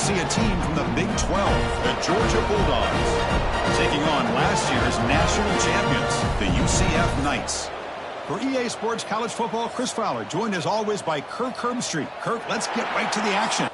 see a team from the Big 12, the Georgia Bulldogs, taking on last year's national champions, the UCF Knights. For EA Sports College Football, Chris Fowler, joined as always by Kirk Herbstreit. Kirk, let's get right to the action.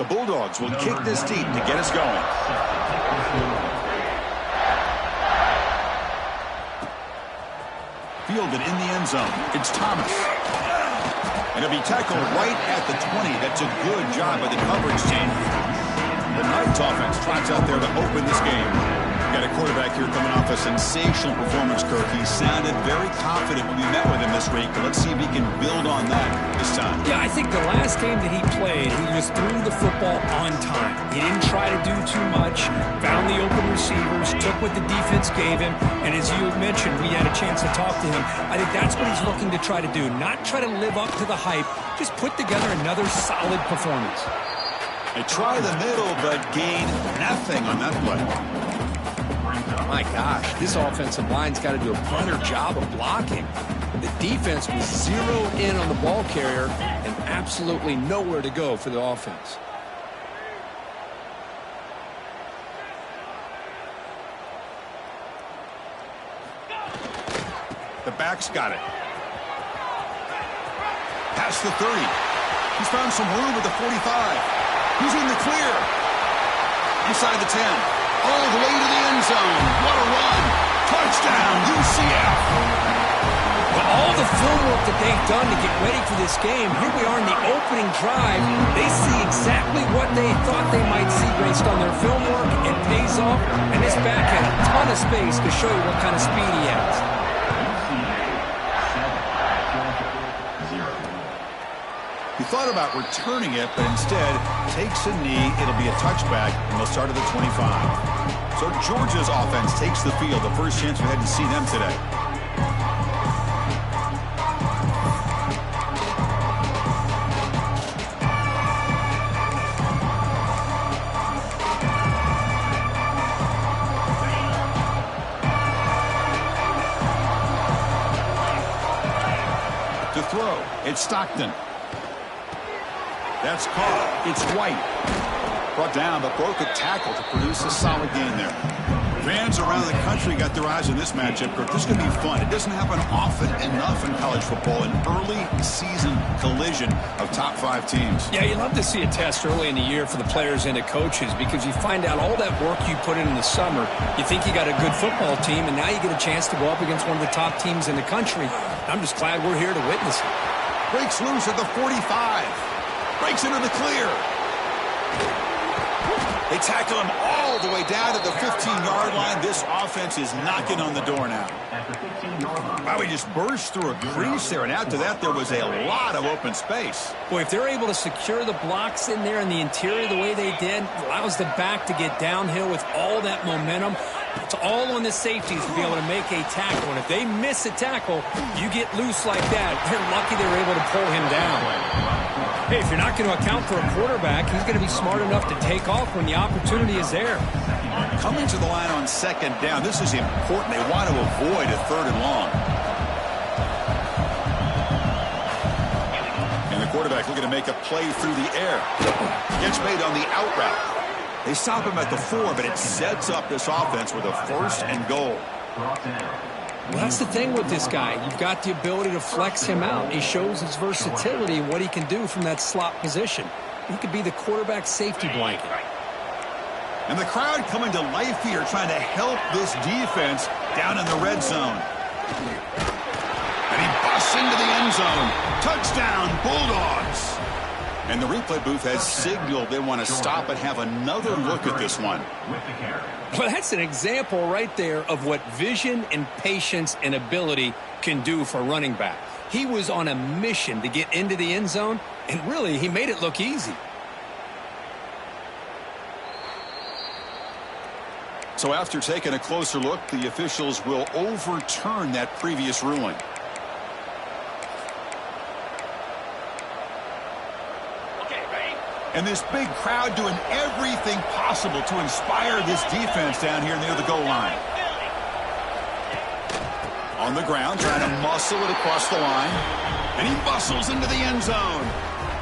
The Bulldogs will kick this deep to get us going. Fielded in the end zone. It's Thomas. And it'll be tackled right at the 20. That's a good job by the coverage team. The Knights offense trots out there to open this game. Got a quarterback here coming off a sensational performance, Kirk. He sounded very confident when we met with him this week. But let's see if he can build on that this time. Yeah, I think the last game that he played, he just threw the football on time. He didn't try to do too much, found the open receivers, took what the defense gave him, and as you mentioned, we had a chance to talk to him. I think that's what he's looking to try to do, not try to live up to the hype, just put together another solid performance. They try the middle, but gain nothing on that play. My gosh, this offensive line's got to do a better job of blocking. The defense was zeroed in on the ball carrier and absolutely nowhere to go for the offense. The back's got it. Past the 30. He's found some room at the 45. He's in the clear. Inside the 10. All the way to the end zone. What a run. Touchdown, UCF. Well, all the film work that they've done to get ready for this game, here we are in the opening drive. They see exactly what they thought they might see based on their film work. It pays off, and this back had a ton of space to show you what kind of speed he has. He thought about returning it, but instead takes a knee. It'll be a touchback, and they'll start at the 25. So Georgia's offense takes the field. The first chance we had to see them today. To throw, it's Stockton. That's caught. It's White. Brought down, but broke a tackle to produce a solid gain there. Fans around the country got their eyes on this matchup. This is going to be fun. It doesn't happen often enough in college football, an early season collision of top 5 teams. Yeah, you love to see a test early in the year for the players and the coaches because you find out all that work you put in the summer. You think you got a good football team, and now you get a chance to go up against one of the top teams in the country. I'm just glad we're here to witness it. Breaks loose at the 45. Breaks into the clear. They tackle him all the way down to the 15-yard line. This offense is knocking on the door now. Wow, he just burst through a crease there, and after that, there was a lot of open space. Boy, if they're able to secure the blocks in there in the interior the way they did, allows the back to get downhill with all that momentum. It's all on the safeties to be able to make a tackle, and if they miss a tackle, you get loose like that. They're lucky they were able to pull him down. Hey, if you're not going to account for a quarterback, he's going to be smart enough to take off when the opportunity is there. Coming to the line on second down, this is important. They want to avoid a 3rd and long. And the quarterback looking to make a play through the air. Gets made on the out route. They stop him at the 4, but it sets up this offense with a 1st and goal. Well, that's the thing with this guy. You've got the ability to flex him out. He shows his versatility and what he can do from that slot position. He could be the quarterback safety blanket. And the crowd coming to life here, trying to help this defense down in the red zone. And he busts into the end zone. Touchdown, Bulldogs. And the replay booth has signaled they want to stop and have another look at this one. Well, that's an example right there of what vision and patience and ability can do for a running back. He was on a mission to get into the end zone, and really, he made it look easy. So after taking a closer look, the officials will overturn that previous ruling. And this big crowd doing everything possible to inspire this defense down here near the goal line. On the ground, trying to muscle it across the line. And he muscles into the end zone.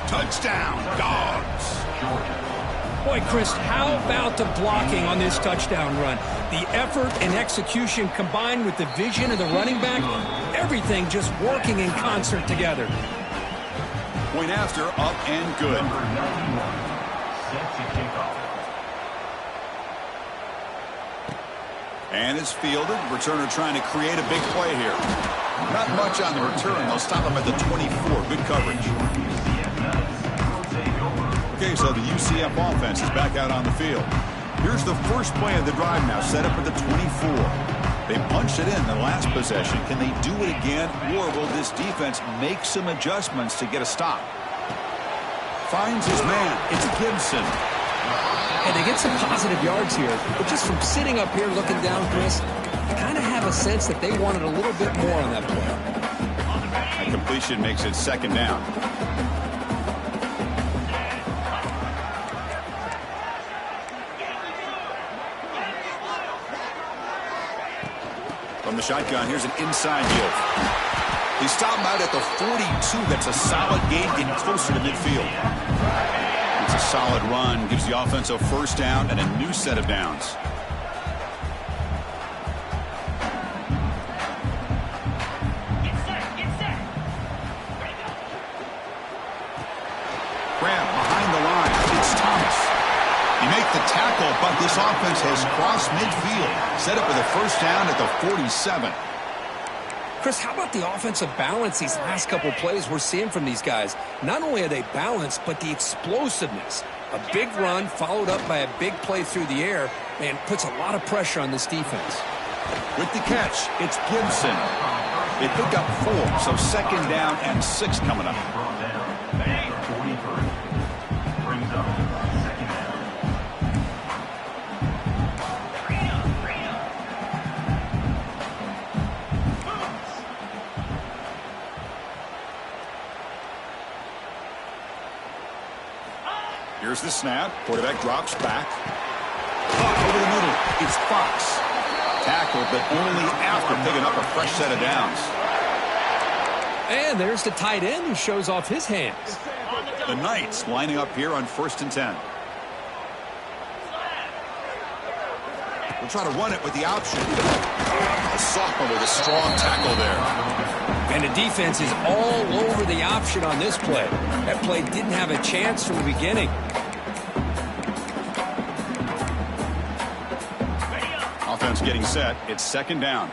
Touchdown, Dogs. Boy, Chris, how about the blocking on this touchdown run? The effort and execution combined with the vision of the running back, everything just working in concert together. Point after, up and good. And it's fielded. Returner trying to create a big play here. Not much on the return. They'll stop him at the 24. Good coverage. Okay, so the UCF offense is back out on the field. Here's the first play of the drive now, set up at the 24. They punched it in the last possession. Can they do it again, or will this defense make some adjustments to get a stop? Finds his man. It's Gibson. And they get some positive yards here, but just from sitting up here looking down, Chris, I kind of have a sense that they wanted a little bit more on that play. A completion makes it second down. From the shotgun, here's an inside give. He stopped him out at the 42. That's a solid gain, getting closer to midfield. It's a solid run, gives the offense a first down and a new set of downs. Graham behind the line. It's Thomas. You make the tackle, but this offense has crossed midfield. Set up with a first down at the 47. Chris, how about the offensive balance these last couple plays we're seeing from these guys? Not only are they balanced, but the explosiveness. A big run followed up by a big play through the air, and puts a lot of pressure on this defense. With the catch, it's Gibson. They pick up 4, so second down and 6 coming up. Here's the snap. Quarterback drops back. Over the middle. It's Fox. Tackled, but only after picking up a fresh set of downs. And there's the tight end who shows off his hands. The Knights lining up here on 1st and 10. We'll try to run it with the option. A sophomore with a strong tackle there. And the defense is all over the option on this play. That play didn't have a chance from the beginning. Offense getting set. It's second down.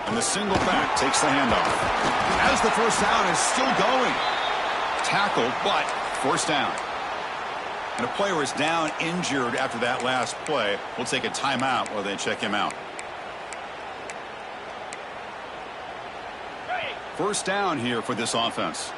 And the single back takes the handoff. As the first down is still going. Tackled, but first down. And a player is down injured after that last play. We'll take a timeout while they check him out. First down here for this offense.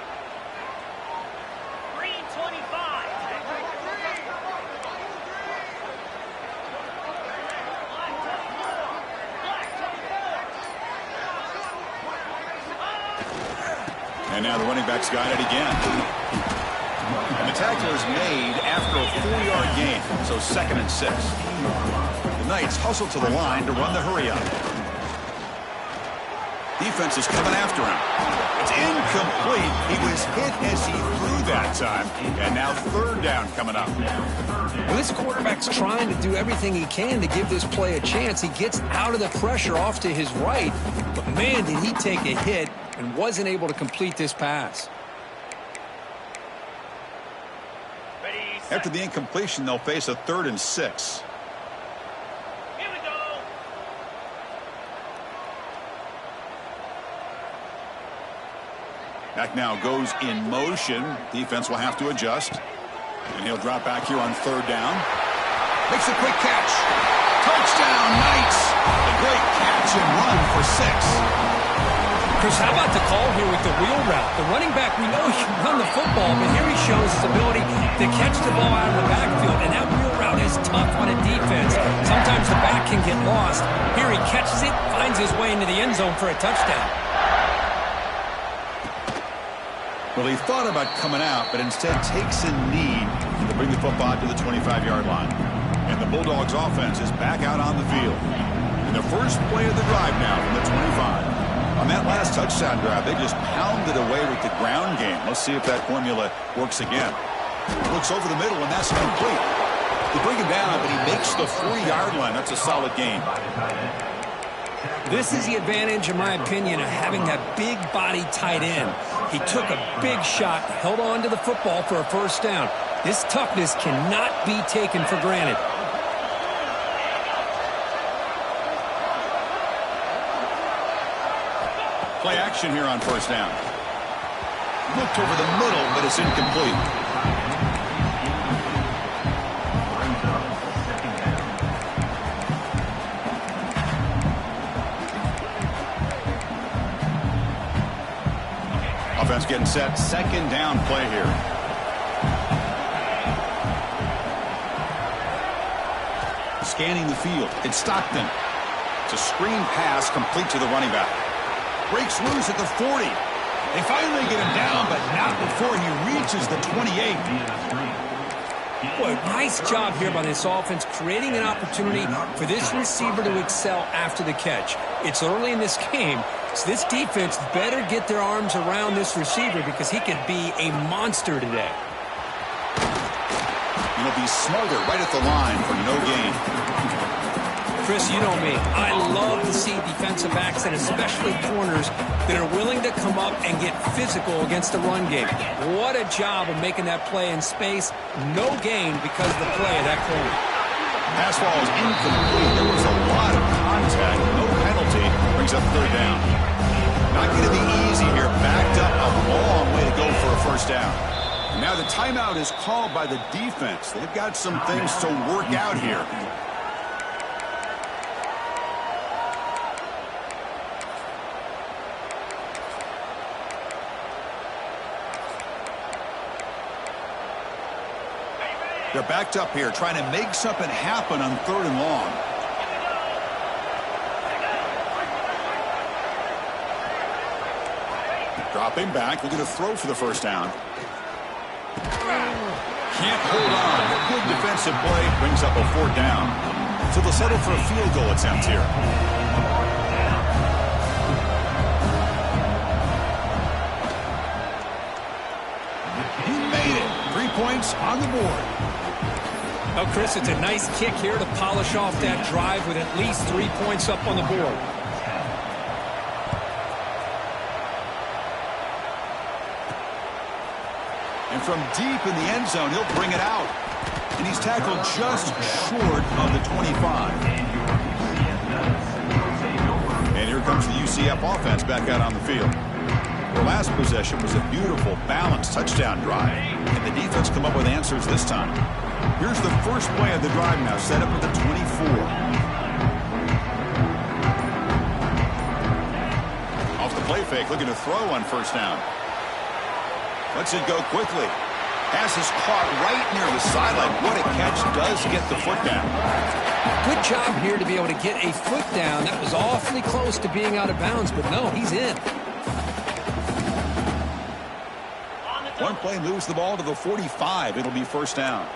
And now the running back's got it again. And the tackle is made after a 4-yard gain, so 2nd and 6. The Knights hustle to the line to run the hurry-up. Defense is coming after him. It's incomplete. He was hit as he threw that time. And now 3rd down coming up. Well, this quarterback's trying to do everything he can to give this play a chance. He gets out of the pressure off to his right. But, man, did he take a hit and wasn't able to complete this pass. After the incompletion, they'll face a 3rd and 6. Here we go. Back now goes in motion. Defense will have to adjust. And he'll drop back here on 3rd down. Makes a quick catch. Touchdown, Knights. A great catch and run for 6. Chris, how about the call here with the wheel route? The running back, we know he can run the football, but here he shows his ability to catch the ball out of the backfield. And that wheel route is tough on a defense. Sometimes the back can get lost. Here he catches it, finds his way into the end zone for a touchdown. Well, he thought about coming out, but instead takes a knee to bring the football to the 25-yard line. And the Bulldogs offense is back out on the field. And the first play of the drive now from the 25. On that last touchdown drive, they just pounded away with the ground game. Let's see if that formula works again. Looks over the middle, and that's complete. They bring him down, but he makes the 4-yard line. That's a solid gain. This is the advantage, in my opinion, of having that big body tight end. He took a big shot, held on to the football for a first down. This toughness cannot be taken for granted. Play action here on first down. Looked over the middle, but it's incomplete. Offense getting set. Second down play here. Scanning the field. It's Stockton. It's a screen pass complete to the running back. Breaks loose at the 40. They finally get him down, but not before he reaches the 28. Boy, nice job here by this offense, creating an opportunity for this receiver to excel after the catch. It's early in this game, so this defense better get their arms around this receiver because he could be a monster today. He'll be smothered right at the line for no gain. Chris, you know me. I love to see defensive backs and especially corners that are willing to come up and get physical against the run game. What a job of making that play in space. No gain because of the play of that corner. Pass ball is incomplete. There was a lot of contact. No penalty. Brings up third down. Not going to be easy here. Backed up a long way to go for a first down. Now the timeout is called by the defense. They've got some things to work out here. They're backed up here, trying to make something happen on third and long. Dropping back, looking to throw for the first down. Can't hold on. A good defensive play brings up a fourth down. So they'll settle for a field goal attempt here. He made it. 3 points on the board. Well, Chris, it's a nice kick here to polish off that drive with at least 3 points up on the board. And from deep in the end zone, he'll bring it out. And he's tackled just short of the 25. And here comes the UCF offense back out on the field. Their last possession was a beautiful, balanced touchdown drive. And the defense come up with answers this time. Here's the first play of the drive now, set up at the 24. Off the play fake, looking to throw on first down. Lets it go quickly. Pass is caught right near the sideline. What a catch. Does get the foot down. Good job here to be able to get a foot down. That was awfully close to being out of bounds, but no, he's in. One play moves the ball to the 45. It'll be first down.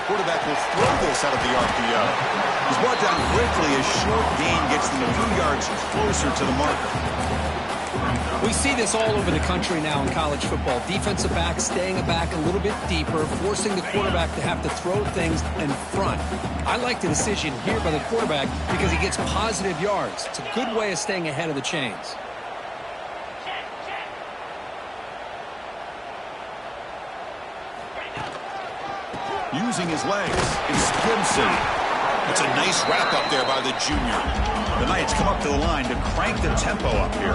Quarterback will throw this out of the RPO. He's brought down quickly. A short gain gets them a few yards closer to the marker. We see this all over the country now in college football. Defensive backs staying back a little bit deeper, forcing the quarterback to have to throw things in front. I like the decision here by the quarterback because he gets positive yards. It's a good way of staying ahead of the chains. Using his legs, it's Gibson. It's a nice wrap up there by the junior. The Knights come up to the line to crank the tempo up here.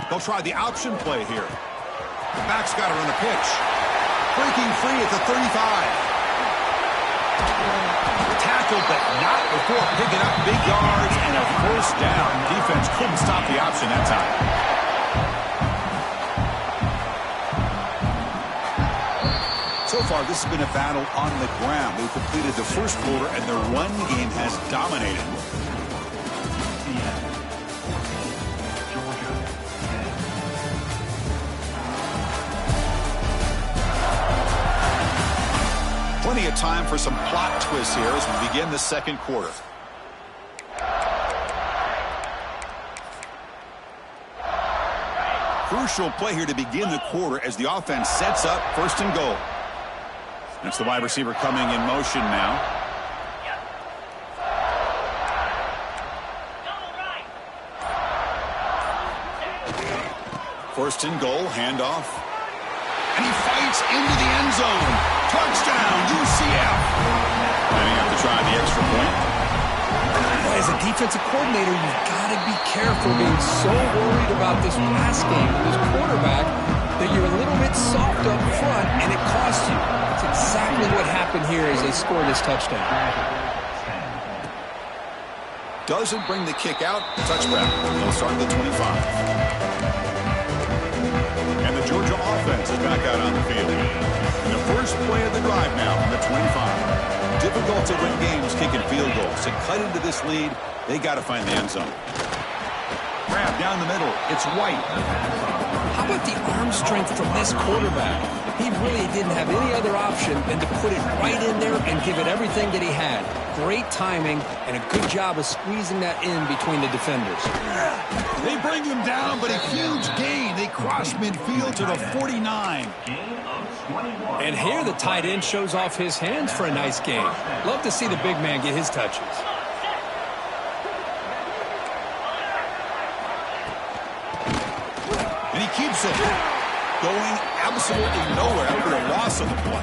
They'll try the option play here. The back's got to run a pitch. Breaking free at the 35. Tackled, but not before picking up big yards and a first down. Defense couldn't stop the option that time. So far, this has been a battle on the ground. They've completed the first quarter, and their run game has dominated. Plenty of time for some plot twists here as we begin the second quarter. Crucial play here to begin the quarter as the offense sets up 1st and goal. That's the wide receiver coming in motion now. 1st and goal, handoff. And he fights into the end zone. Touchdown, UCF. Lining up to try the extra point. As a defensive coordinator, you've got to be careful being so worried about this pass game with this quarterback that you're a little bit soft up front and it costs you. That's exactly what happened here as they score this touchdown. Doesn't bring the kick out. Touchback. They'll start at the 25. And the Georgia offense is back out on the field. In the first play of the drive now from the 25. Difficult to win games kicking field goals. To cut into this lead, they got to find the end zone. Grab down the middle. It's White. How about the arm strength from this quarterback? He really didn't have any other option than to put it right in there and give it everything that he had. Great timing and a good job of squeezing that in between the defenders. They bring him down, but a huge gain. They cross midfield to the 49. And here the tight end shows off his hands for a nice gain. Love to see the big man get his touches. And he keeps it going absolutely nowhere after a loss of the play.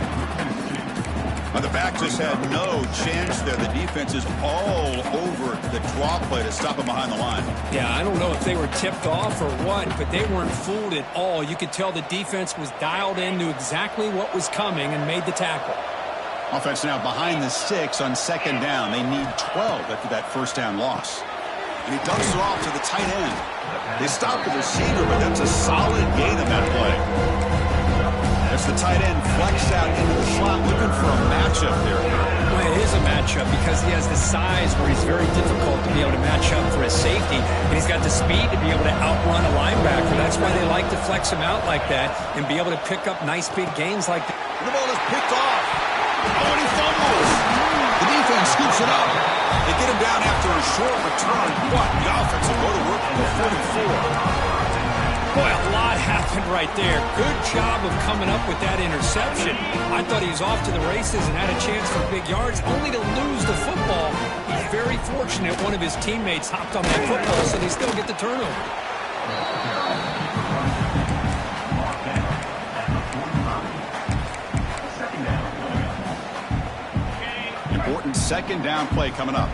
The back just had no chance there. The defense is all over the draw play to stop him behind the line. Yeah, I don't know if they were tipped off or what, but they weren't fooled at all. You could tell the defense was dialed in, knew exactly what was coming, and made the tackle. Offense now behind the 6 on 2nd down. They need 12 after that 1st down loss. And he dumps it off to the tight end. They stop the receiver, but that's a solid gain of that play. As the tight end flex out into the slot, looking for a matchup there. Well, it is a matchup because he has the size where he's very difficult to be able to match up for his safety. And he's got the speed to be able to outrun a linebacker. That's why they like to flex him out like that and be able to pick up nice big gains like that. The ball is picked off. Oh, and he fumbles. The defense scoops it up. They get him down after a short return, but the offense will go to work from the 44. Boy, a lot happened right there. Good job of coming up with that interception. I thought he was off to the races and had a chance for big yards, only to lose the football. He's very fortunate one of his teammates hopped on that football, so they still get the turnover. Important 2nd down play coming up.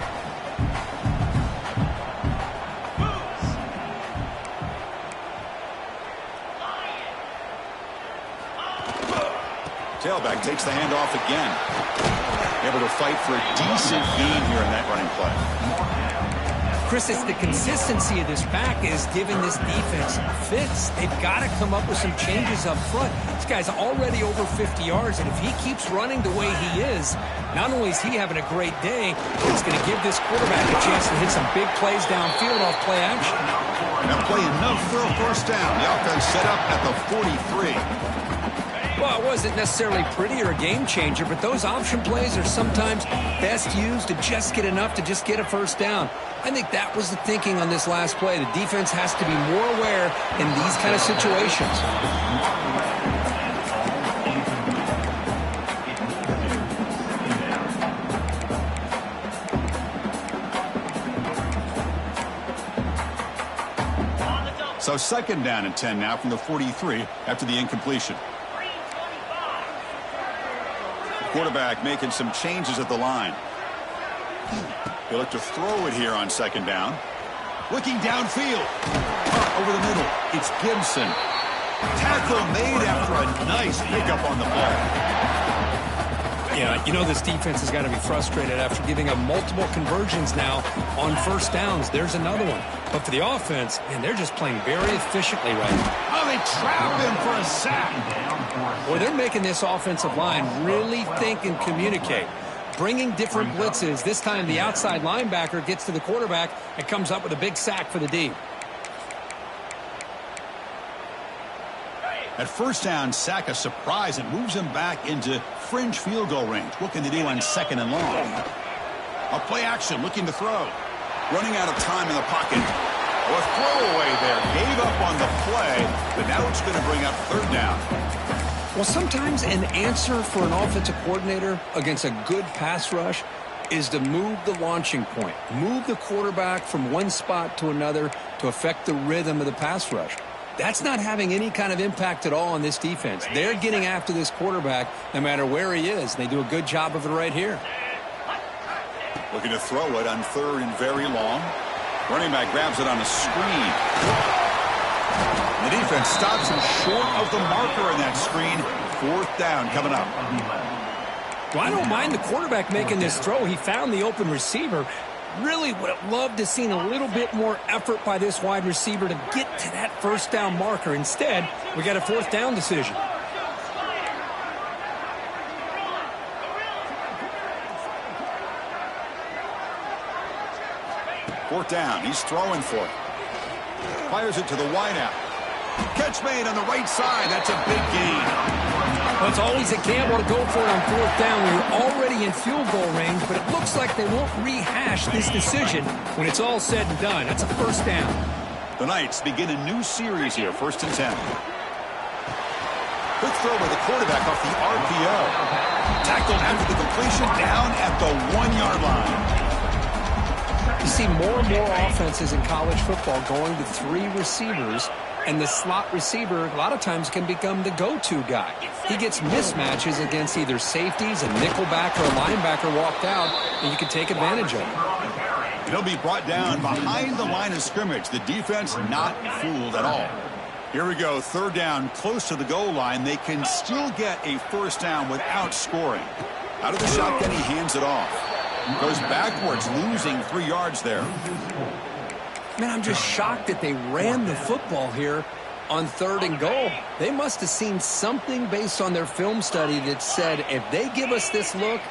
Tailback takes the handoff again. Able to fight for a decent gain here in that running play. Chris, it's the consistency of this back is giving this defense fits. They've got to come up with some changes up front. This guy's already over 50 yards, and if he keeps running the way he is, not only is he having a great day, but it's going to give this quarterback a chance to hit some big plays downfield off play action. That play enough for a 1st down. The offense set up at the 43. Well, it wasn't necessarily pretty or a game changer, but those option plays are sometimes best used to just get enough to just get a 1st down. I think that was the thinking on this last play. The defense has to be more aware in these kind of situations. So 2nd down and 10 now from the 43 after the incompletion. Quarterback making some changes at the line. He'll look to throw it here on 2nd down. Looking downfield. Over the middle. It's Gibson. Tackle made after a nice pickup on the ball. Yeah, you know this defense has got to be frustrated after giving up multiple conversions now on 1st downs. There's another one. But for the offense, man, they're just playing very efficiently right now. Oh, they trap him for a sack. Boy, they're making this offensive line really think and communicate. Bringing different blitzes. This time the outside linebacker gets to the quarterback and comes up with a big sack for the D. At 1st down, sack a surprise. It moves him back into fringe field goal range. What can they do on 2nd and long? A play action, looking to throw. Running out of time in the pocket. A throwaway there. Gave up on the play, but now it's going to bring up third down. Well, sometimes an answer for an offensive coordinator against a good pass rush is to move the launching point, move the quarterback from one spot to another to affect the rhythm of the pass rush. That's not having any kind of impact at all on this defense. They're getting after this quarterback no matter where he is. They do a good job of it right here. Looking to throw it on third and very long. Running back grabs it on a screen. The defense stops him short of the marker in that screen. Fourth down coming up. Well, I don't mind the quarterback making this throw. He found the open receiver. Really would have loved to have seen a little bit more effort by this wide receiver to get to that first down marker. Instead, we got a fourth down decision. Fourth down. He's throwing for it. Fires it to the wideout. Catch made on the right side. That's a big gain. Well, it's always a gamble to go for it on fourth down when you're already in field goal range, but it looks like they won't rehash this decision when it's all said and done. That's a first down. The Knights begin a new series here, 1st and 10. Quick throw by the quarterback off the RPO. Tackled after the completion, down at the 1-yard line. You see more and more offenses in college football going to 3 receivers, and the slot receiver a lot of times can become the go-to guy. He gets mismatches against either safeties, a nickelback, or a linebacker walked out, and you can take advantage of it. He'll be brought down behind the line of scrimmage. The defense not fooled at all. Here we go, third down, close to the goal line. They can still get a first down without scoring. Out of the shotgun, he hands it off. Goes backwards, losing 3 yards there. Man, I'm just shocked that they ran the football here on third and goal. They must have seen something based on their film study that said, if they give us this look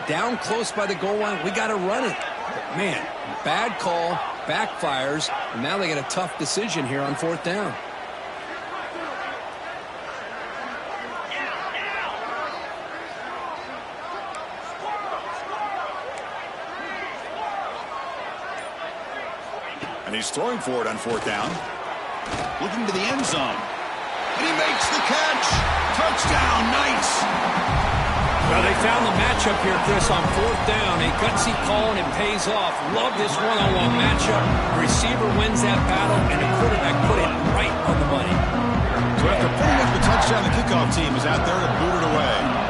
down close by the goal line, we got to run it. But man, bad call, backfires, and now they get a tough decision here on fourth down. And he's throwing for it on fourth down. Looking to the end zone. And he makes the catch. Touchdown, Knights. Well, they found the matchup here, Chris, on fourth down. A gutsy call, and it pays off. Love this one-on-one matchup. The receiver wins that battle, and the quarterback put it right on the money. So after putting up the touchdown, the kickoff team is out there to boot it away.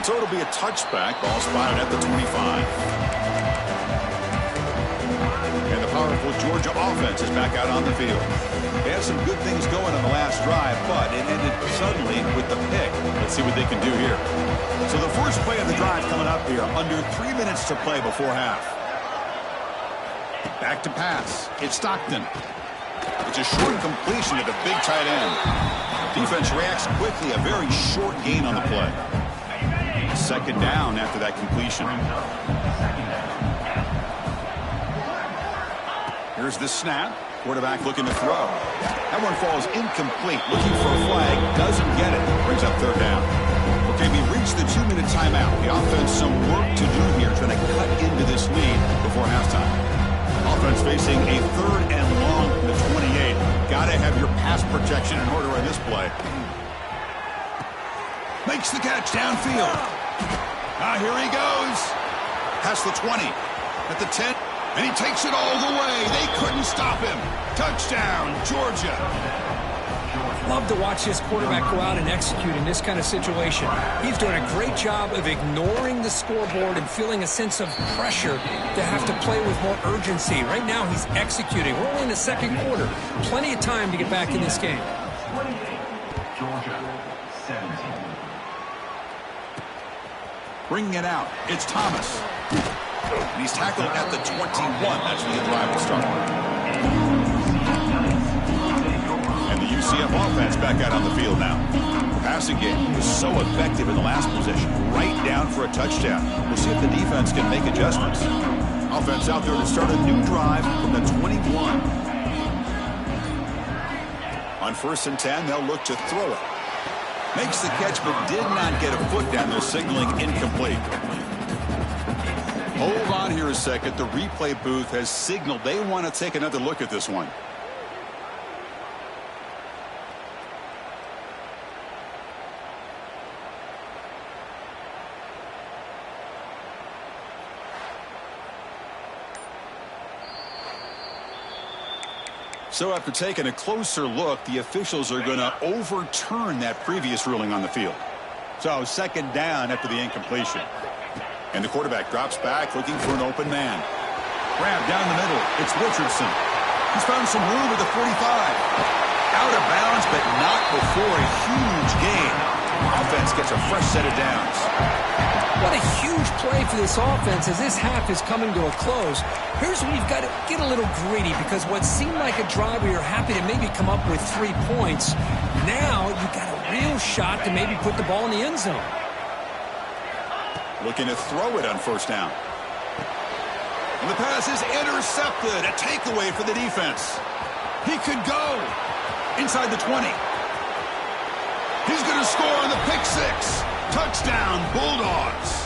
So it'll be a touchback. Ball spotted at the 25. And the powerful Georgia offense is back out on the field. They had some good things going on the last drive, but it ended suddenly with the pick. Let's see what they can do here. So the first play of the drive coming up here. Under 3 minutes to play before half. Back to pass. It's Stockton. It's a short completion to the big tight end. Defense reacts quickly. A very short gain on the play. Second down after that completion. Here's the snap. Quarterback looking to throw. That one falls incomplete. Looking for a flag. Doesn't get it. Brings up third down. Okay, we reached the 2-minute timeout. The offense some work to do here, trying to cut into this lead before halftime. Offense facing a third and long from the 28. Got to have your pass protection in order on this play. Makes the catch downfield. Here he goes. Past the 20. At the 10. And he takes it all the way. They couldn't stop him. Touchdown, Georgia. Love to watch this quarterback go out and execute in this kind of situation. He's doing a great job of ignoring the scoreboard and feeling a sense of pressure to have to play with more urgency. Right now, he's executing. We're only in the second quarter. Plenty of time to get back in this game. Georgia, 17. Bringing it out. It's Thomas. And he's tackled at the 21. That's where the drive will start. And the UCF offense back out on the field now. Passing game was so effective in the last possession. Right down for a touchdown. We'll see if the defense can make adjustments. Offense out there to start a new drive from the 21. On 1st and 10, they'll look to throw it. Makes the catch, but did not get a foot down there, signaling incomplete. Hold on here a second. The replay booth has signaled they want to take another look at this one. So after taking a closer look, the officials are going to overturn that previous ruling on the field. So second down after the incompletion. And the quarterback drops back looking for an open man. Grab down the middle. It's Richardson. He's found some room at the 45. Out of bounds, but not before a huge gain. Offense gets a fresh set of downs. What a huge play for this offense as this half is coming to a close. Here's where you've got to get a little greedy, because what seemed like a drive where you're happy to maybe come up with 3 points, now you've got a real shot to maybe put the ball in the end zone. Looking to throw it on first down. And the pass is intercepted. A takeaway for the defense. He could go inside the 20. He's going to score on the pick six. Touchdown, Bulldogs.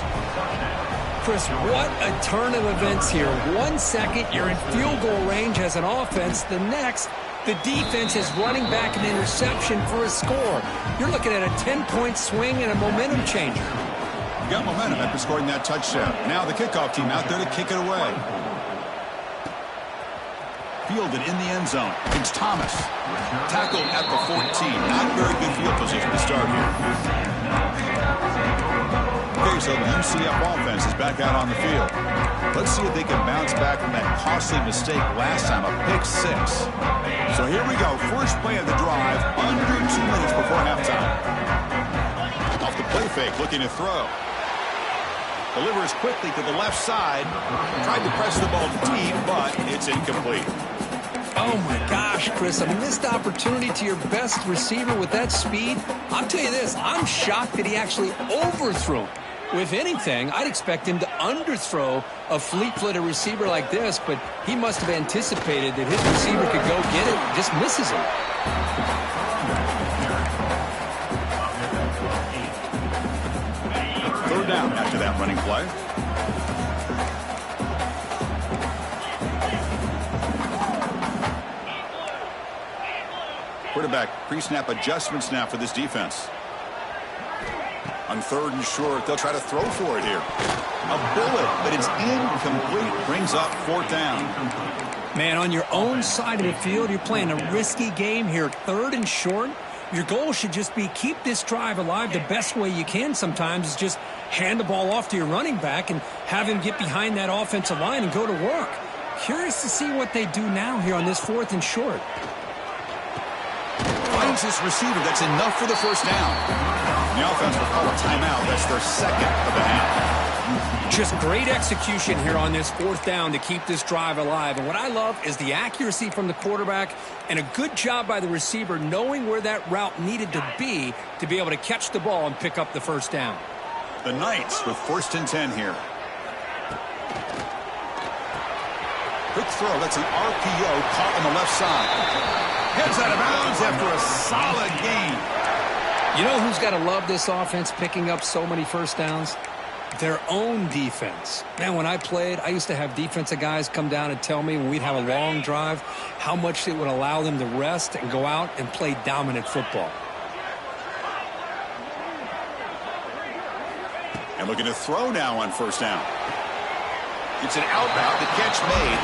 Chris, what a turn of events here. 1 second, you're in field goal range as an offense. The next, the defense is running back an interception for a score. You're looking at a 10-point swing and a momentum changer. Got momentum after scoring that touchdown. Now the kickoff team out there to kick it away. Fielded in the end zone. It's Thomas. Tackled at the 14. Not very good field position to start here. Okay, so the UCF offense is back out on the field. Let's see if they can bounce back from that costly mistake last time, a pick six. So here we go. First play of the drive, under 2 minutes before halftime. Off the play fake, looking to throw. Delivers quickly to the left side. Tried to press the ball deep, but it's incomplete. Oh, my gosh, Chris, a missed opportunity to your best receiver with that speed. I'll tell you this, I'm shocked that he actually overthrew him. With anything, I'd expect him to underthrow a fleet-footed receiver like this, but he must have anticipated that his receiver could go get it and just misses him. Third down after that running play. Quarterback pre-snap adjustments now for this defense. On third and short, they'll try to throw for it here. A bullet, but it's incomplete. Brings up fourth down. Man, on your own side of the field, you're playing a risky game here. Third and short. Your goal should just be keep this drive alive the best way you can sometimes is just hand the ball off to your running back and have him get behind that offensive line and go to work. Curious to see what they do now here on this fourth and short. Finds this receiver. That's enough for the first down. The offense will call a timeout. That's their second of the half. Just great execution here on this fourth down to keep this drive alive. And what I love is the accuracy from the quarterback and a good job by the receiver knowing where that route needed to be able to catch the ball and pick up the first down. The Knights with first and 10 here. Quick throw. That's an RPO caught on the left side. Heads out of bounds after a solid gain. You know who's got to love this offense picking up so many first downs? Their own defense. Man, when I played, I used to have defensive guys come down and tell me when we'd have a long drive how much it would allow them to rest and go out and play dominant football. And looking to throw now on first down. It's an outbound. The catch made.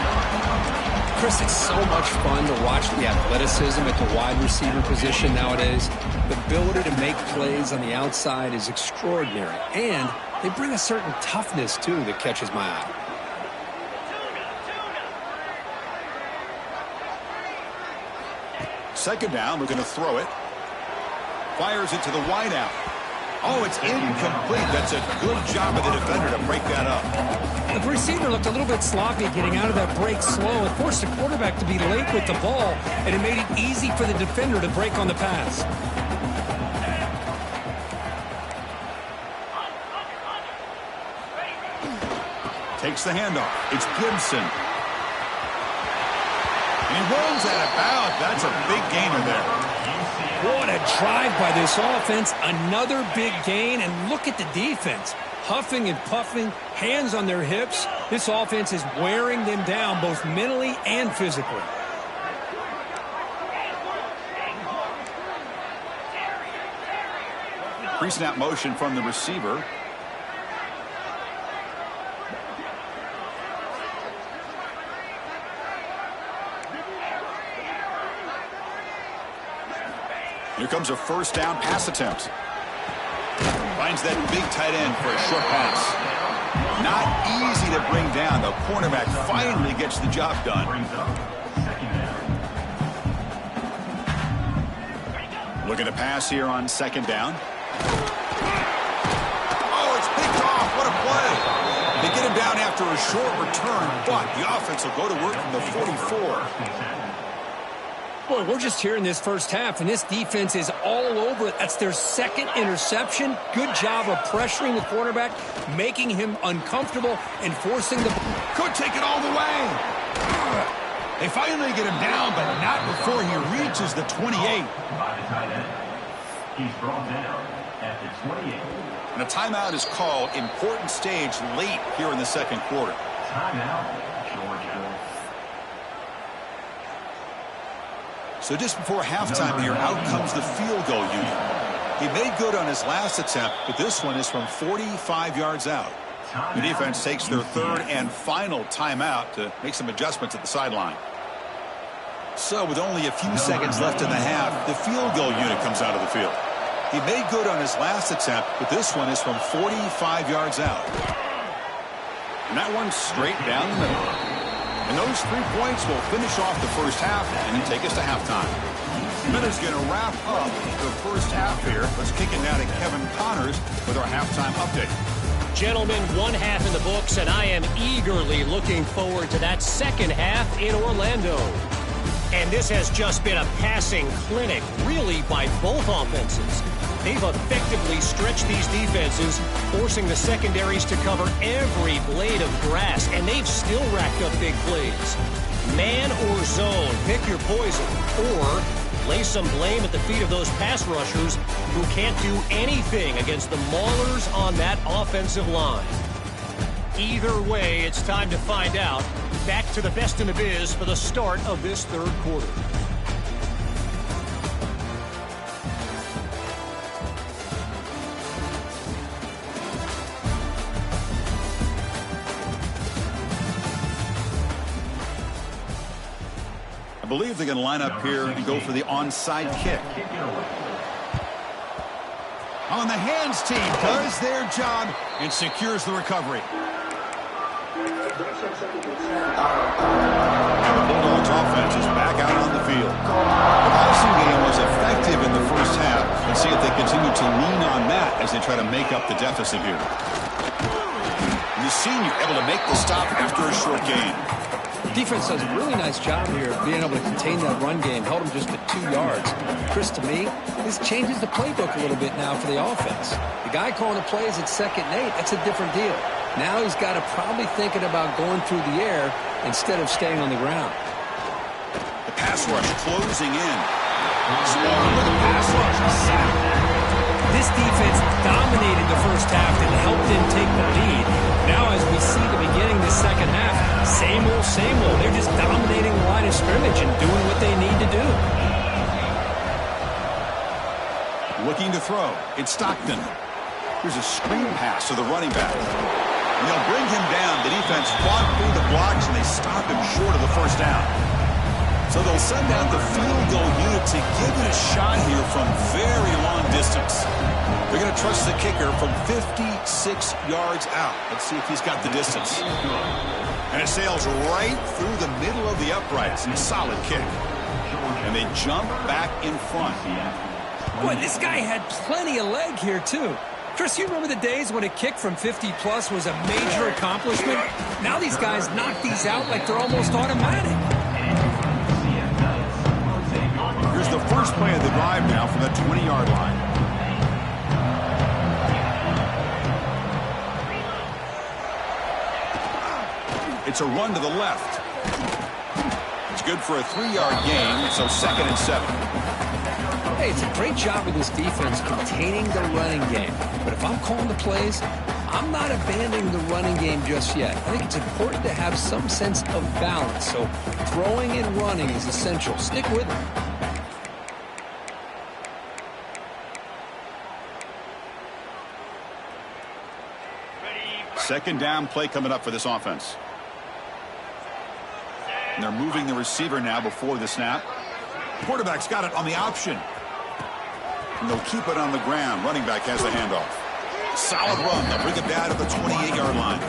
Chris, it's so much fun to watch the athleticism at the wide receiver position nowadays. The ability to make plays on the outside is extraordinary. And they bring a certain toughness, too, that catches my eye. Second down, looking to throw it. Fires it to the wideout. Oh, it's incomplete. That's a good job of the defender to break that up. The receiver looked a little bit sloppy getting out of that break slow. It forced the quarterback to be late with the ball, and it made it easy for the defender to break on the pass. Takes the handoff. It's Gibson. He rolls out of bounds. That's a big gainer there. What a drive by this offense. Another big gain, and look at the defense. Huffing and puffing, hands on their hips. This offense is wearing them down both mentally and physically. Pre-snap motion from the receiver. Here comes a first down pass attempt. Finds that big tight end for a short pass. Not easy to bring down. The cornerback finally gets the job done. Looking to pass here on second down. Oh, it's picked off. What a play. They get him down after a short return, but the offense will go to work from the 44. Boy, we're just here in this first half, and this defense is all over it. That's their second interception. Good job of pressuring the quarterback, making him uncomfortable, and forcing the... Could take it all the way. They finally get him down, but not before he reaches the 28. He's brought down at the 28. And a timeout is called. Important stage late here in the second quarter. Timeout, Georgia. So just before halftime here, out comes the field goal unit. He made good on his last attempt, but this one is from 45 yards out. The defense takes their third and final timeout to make some adjustments at the sideline. So with only a few seconds left in the half, the field goal unit comes out of the field. He made good on his last attempt, but this one is from 45 yards out. And that one's straight down the middle. And those 3 points will finish off the first half and take us to halftime. Miller's going to wrap up the first half here. Let's kick it now to Kevin Connors with our halftime update. Gentlemen, one half in the books, and I am eagerly looking forward to that second half in Orlando. And this has just been a passing clinic, really, by both offenses. They've effectively stretched these defenses, forcing the secondaries to cover every blade of grass, and they've still racked up big plays. Man or zone, pick your poison, or lay some blame at the feet of those pass rushers who can't do anything against the maulers on that offensive line. Either way, it's time to find out. Back to the best in the biz for the start of this third quarter. I believe they're going to line up here and go for the onside kick. On the hands team does their job and secures the recovery. The Bulldogs offense is back out on the field. The passing game was effective in the first half. Let's see if they continue to lean on that as they try to make up the deficit here. The senior able to make the stop after a short gain. Defense does a really nice job here of being able to contain that run game. Held him just at 2 yards. Chris, to me, this changes the playbook a little bit now for the offense. The guy calling the plays at 2nd and 8, that's a different deal. Now he's got to probably thinking about going through the air instead of staying on the ground. The pass rush closing in. Swarm with a pass rush. This defense dominated the first half and helped them take the lead. Now as we see the beginning of the second half, same old, same old. They're just dominating the line of scrimmage and doing what they need to do. Looking to throw. It's Stockton. Here's a screen pass to the running back. And they'll bring him down. The defense fought through the blocks, and they stop him short of the first down. So they'll send out the field goal unit to give it a shot here from very long distance. They're going to trust the kicker from 56 yards out. Let's see if he's got the distance. And it sails right through the middle of the uprights. A solid kick. And they jump back in front. Boy, this guy had plenty of leg here, too. Chris, you remember the days when a kick from 50-plus was a major accomplishment? Now these guys knock these out like they're almost automatic. Here's the first play of the drive now from the 20-yard line. It's a run to the left. It's good for a 3-yard gain, so 2nd and 7. Hey, it's a great job of this defense containing the running game. But if I'm calling the plays, I'm not abandoning the running game just yet. I think it's important to have some sense of balance. So throwing and running is essential. Stick with it. Second down play coming up for this offense. And they're moving the receiver now before the snap. Quarterback's got it on the option. And they'll keep it on the ground. Running back has the handoff. Solid run. They'll bring it down to the 28-yard line.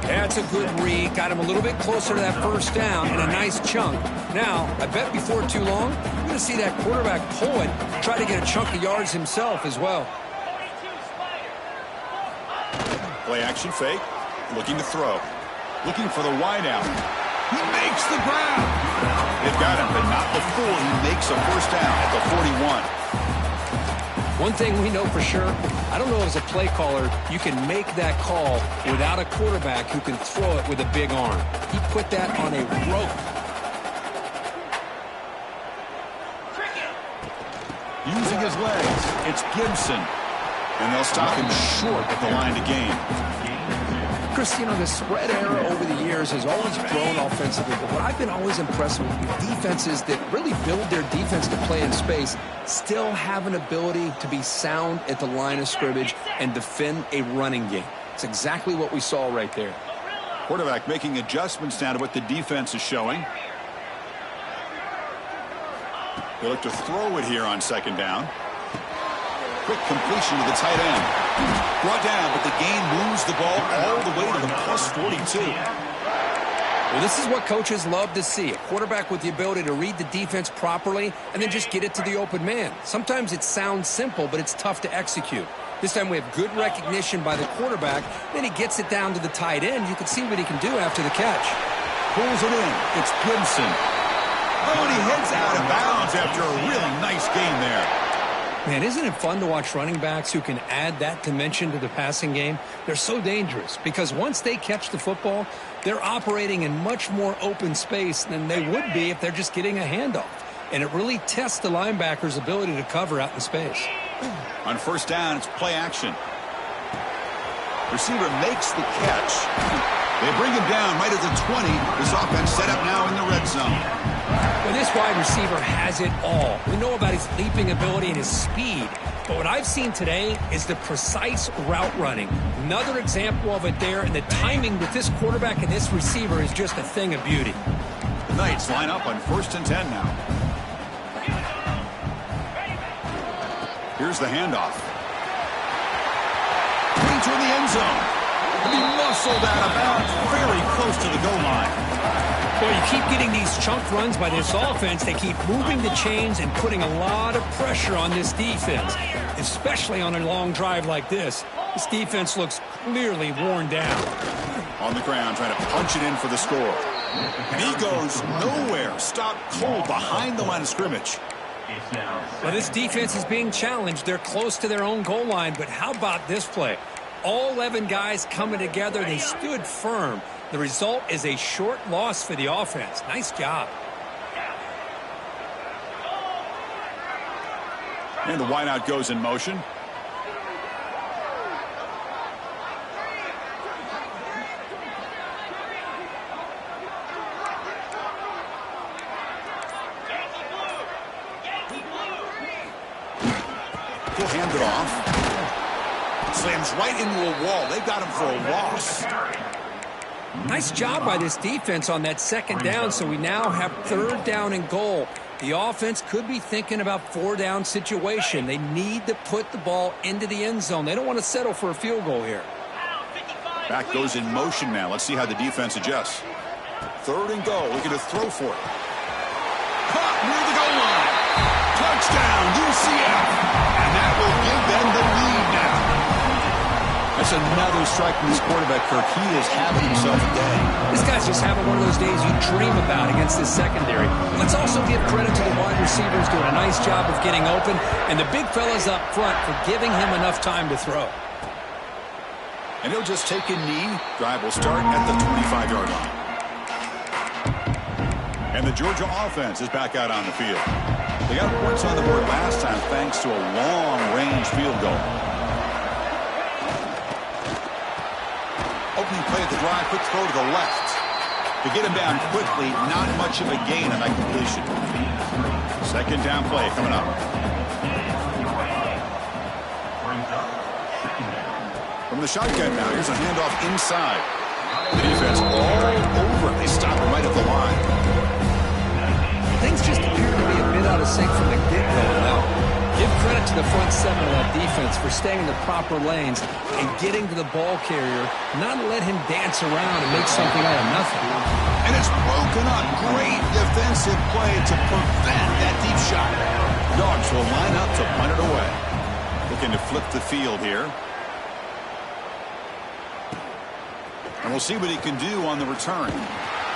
That's a good read. Got him a little bit closer to that first down and a nice chunk. Now, I bet before too long, you're going to see that quarterback pull it, try to get a chunk of yards himself as well. Play action fake. Looking to throw. Looking for the wide out. He makes the grab. They've got him, but not before he makes a first down at the 41. One thing we know for sure, I don't know as a play caller, you can make that call without a quarterback who can throw it with a big arm. He put that on a rope. Using his legs, it's Gibson. And they'll stop him short at the line to gain. Chris, you know, the spread era over the years has always grown offensively, but what I've been always impressed with defenses that really build their defense to play in space still have an ability to be sound at the line of scrimmage and defend a running game. It's exactly what we saw right there. Quarterback making adjustments now to what the defense is showing. They look to throw it here on second down. Quick completion to the tight end. Brought down, but the gain moves the ball all the way to the plus 42. Well, this is what coaches love to see. A quarterback with the ability to read the defense properly and then just get it to the open man. Sometimes it sounds simple, but it's tough to execute. This time we have good recognition by the quarterback. Then he gets it down to the tight end. You can see what he can do after the catch. Pulls it in. It's Gibson. Oh, and he heads out of bounds after a really nice game there. Man, isn't it fun to watch running backs who can add that dimension to the passing game? They're so dangerous because once they catch the football, they're operating in much more open space than they would be if they're just getting a handoff. And it really tests the linebacker's ability to cover out in space. On first down, it's play action. Receiver makes the catch. They bring him down right at the 20. This offense set up now in the red zone. Well, this wide receiver has it all. We know about his leaping ability and his speed. But what I've seen today is the precise route running. Another example of it there, and the timing with this quarterback and this receiver is just a thing of beauty. Knights line up on 1st and 10 now. Here's the handoff. Getting toward the end zone. He muscled out of bounds, very close to the goal line. Well, you keep getting these chunk runs by this offense. They keep moving the chains and putting a lot of pressure on this defense, especially on a long drive like this. This defense looks clearly worn down. On the ground, trying to punch it in for the score. And he goes nowhere. Stopped cold behind the line of scrimmage. Well, this defense is being challenged. They're close to their own goal line, but how about this play? All 11 guys coming together. They stood firm. The result is a short loss for the offense. Nice job. And the wideout goes in motion. He'll hand it off. Slams right into a wall. They got him for a loss. Nice job by this defense on that second down, so we now have 3rd down and goal. The offense could be thinking about 4-down situation. They need to put the ball into the end zone. They don't want to settle for a field goal here. Back goes in motion now. Let's see how the defense adjusts. 3rd and goal. Looking to throw for it. Caught near the goal line. Touchdown, UCF. And that will give them the lead now. That's another strike from this quarterback, Kirk. He is having himself a day. This guy's just having one of those days you dream about against this secondary. Let's also give credit to the wide receivers doing a nice job of getting open, and the big fellas up front for giving him enough time to throw. And he'll just take a knee. Drive will start at the 25-yard line. And the Georgia offense is back out on the field. They got points on the board last time thanks to a long-range field goal. Opening play at the drive, quick throw to the left. To get him down quickly, not much of a gain on that completion. Second down play coming up. From the shotgun now, here's a handoff inside. The defense all over it. They stop him right at the line. Things just appear to be a bit out of sync from the get-go now. Give credit to the front seven of that defense for staying in the proper lanes and getting to the ball carrier, not let him dance around and make something out of nothing. And it's broken up. Great defensive play to prevent that deep shot. Dogs will line up to punt it away. Looking to flip the field here. And we'll see what he can do on the return.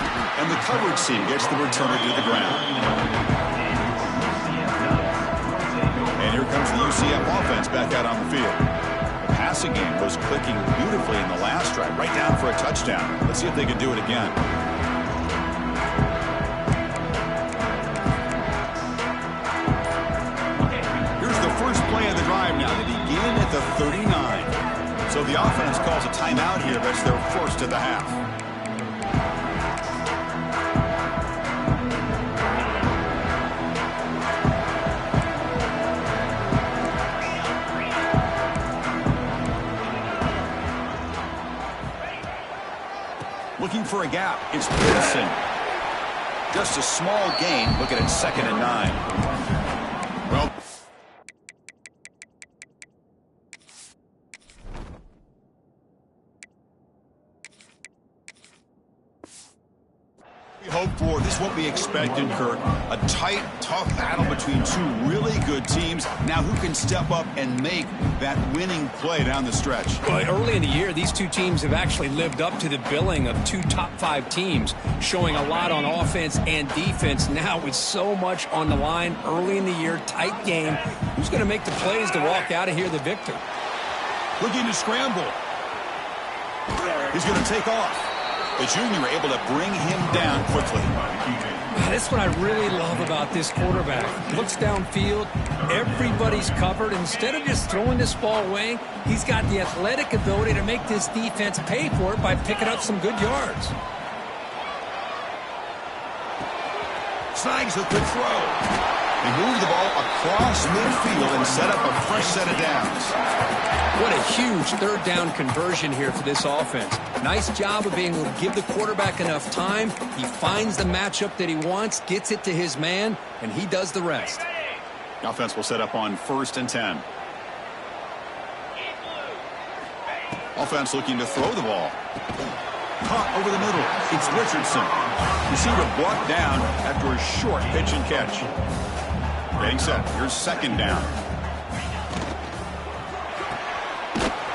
And the coverage team gets the returner to the ground. And here comes the UCF offense back out on the field. The passing game was clicking beautifully in the last drive, right down for a touchdown. Let's see if they can do it again. Here's the first play of the drive now. They begin at the 39. So the offense calls a timeout here. That's their first of the half. Looking for a gap. It's Pearson. Just a small gain. Looking at 2nd and 9. Well, we hope for this won't be expected, Kurt. A tight, tough battle between two really good teams. Now who can step up and make that winning play down the stretch? Well, early in the year, these two teams have actually lived up to the billing of two top-5 teams, showing a lot on offense and defense. Now with so much on the line early in the year, tight game. Who's going to make the plays to walk out of here the victor? Looking to scramble. He's going to take off. The junior able to bring him down quickly. That's what I really love about this quarterback. Looks downfield, everybody's covered. Instead of just throwing this ball away, he's got the athletic ability to make this defense pay for it by picking up some good yards. Snags a good throw. They move the ball across midfield and set up a fresh set of downs. What a huge third down conversion here for this offense. Nice job of being able to give the quarterback enough time. He finds the matchup that he wants, gets it to his man, and he does the rest. The offense will set up on 1st and 10. Offense looking to throw the ball. Caught over the middle. It's Richardson. Receiver brought down after a short pitch and catch. Getting set. Here's 2nd down.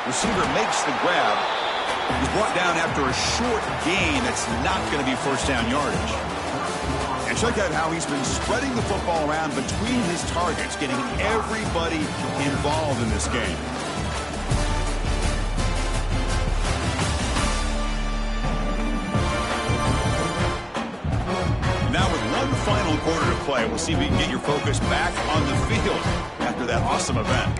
Receiver makes the grab. He's brought down after a short gain. That's not going to be 1st down yardage. And check out how he's been spreading the football around between his targets, getting everybody involved in this game. Now with one final quarter to play, we'll see if we can get your focus back on the field after that awesome event.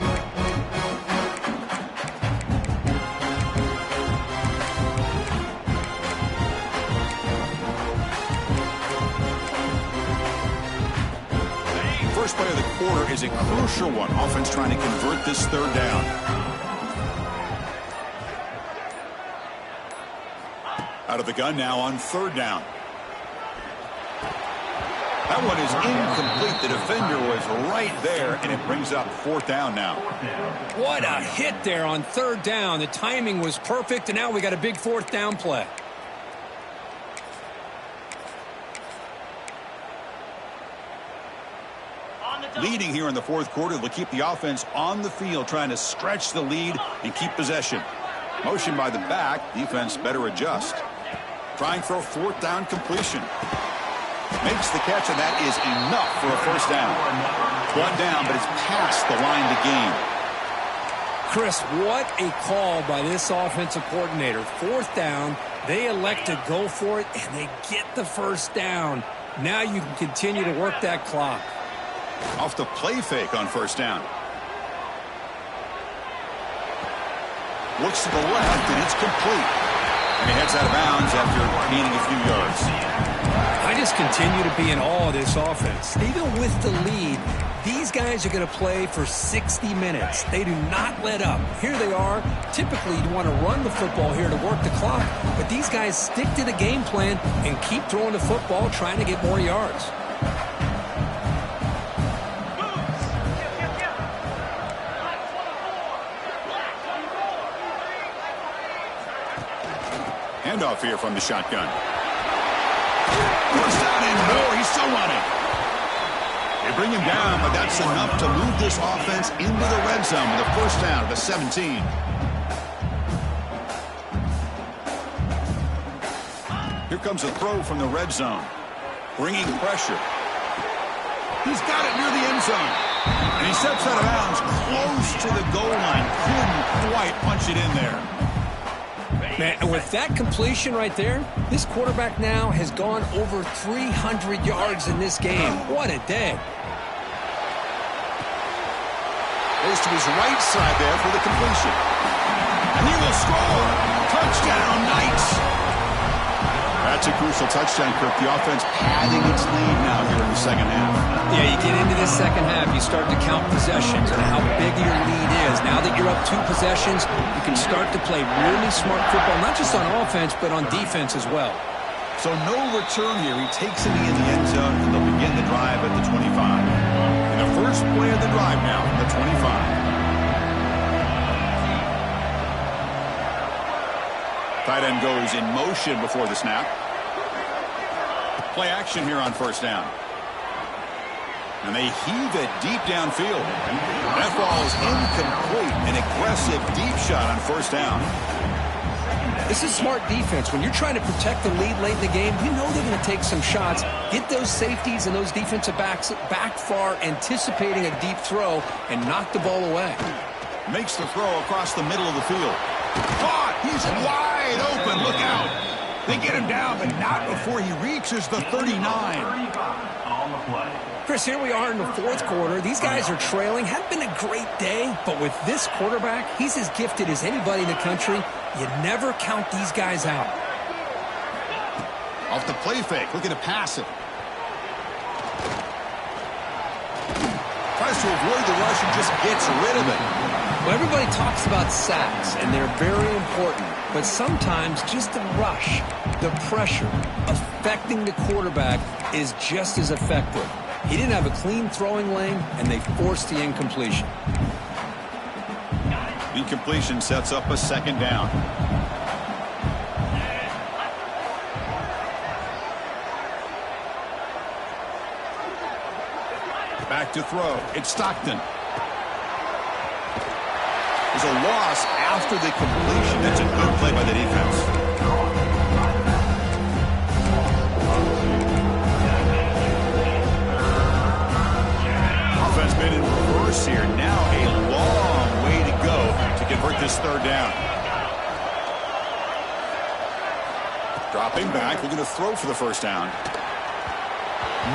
First play of the quarter is a crucial one. Offense trying to convert this 3rd down. Out of the gun now on 3rd down. That one is incomplete. The defender was right there, and it brings up 4th down now. What a hit there on 3rd down. The timing was perfect, and now we got a big 4th down play. Leading here in the 4th quarter, they'll keep the offense on the field, trying to stretch the lead and keep possession. Motion by the back, defense better adjust. Trying for a 4th down completion. Makes the catch, and that is enough for a 1st down. Brought down, but it's past the line to gain. Chris, what a call by this offensive coordinator. 4th down, they elect to go for it, and they get the 1st down. Now you can continue to work that clock. Off the play fake on first down. Looks to the left, and it's complete. And he heads out of bounds after gaining a few yards. I just continue to be in awe of this offense. Even with the lead, these guys are going to play for 60 minutes. They do not let up. Here they are. Typically, you want to run the football here to work the clock, but these guys stick to the game plan and keep throwing the football, trying to get more yards. Handoff here from the shotgun. First down and more. He's still running. They bring him down, but that's enough to move this offense into the red zone with a first down at the 17. Here comes a throw from the red zone. Bringing pressure. He's got it near the end zone. And he steps out of bounds close to the goal line. Couldn't quite punch it in there. Man, with that completion right there, this quarterback now has gone over 300 yards in this game. What a day. Goes to his right side there for the completion. And he will score. Touchdown, Knights. That's a crucial touchdown, Kirk. The offense padding its lead now here in the second half. Yeah, you get into this second half, you start to count possessions and how big your lead is. Now that you're up 2 possessions, you can start to play really smart football, not just on offense, but on defense as well. So no return here. He takes it in the end zone, and they'll begin the drive at the 25. And the first play of the drive now, the 25. Tight end goes in motion before the snap. Play action here on first down. And they heave it deep downfield. That ball is incomplete. An aggressive deep shot on first down. This is smart defense. When you're trying to protect the lead late in the game, you know they're going to take some shots, get those safeties and those defensive backs back far, anticipating a deep throw, and knock the ball away. Makes the throw across the middle of the field. Caught! He's wide open. Look out. They get him down, but not before he reaches the 39. On the play. Chris, here we are in the fourth quarter. These guys are trailing. Hadn't been a great day, but with this quarterback, he's as gifted as anybody in the country. You never count these guys out. Off the play fake, looking to pass it. Tries to avoid the rush and just gets rid of it. Well, everybody talks about sacks, and they're very important. But sometimes just the rush, the pressure, affecting the quarterback is just as effective. He didn't have a clean throwing lane, and they forced the incompletion. Incompletion sets up a second down. Back to throw. It's Stockton. There's a loss after the completion. That's a good play by the defense. Offense made in reverse here. Now a long way to go to convert this third down. Dropping back, looking to throw for the first down.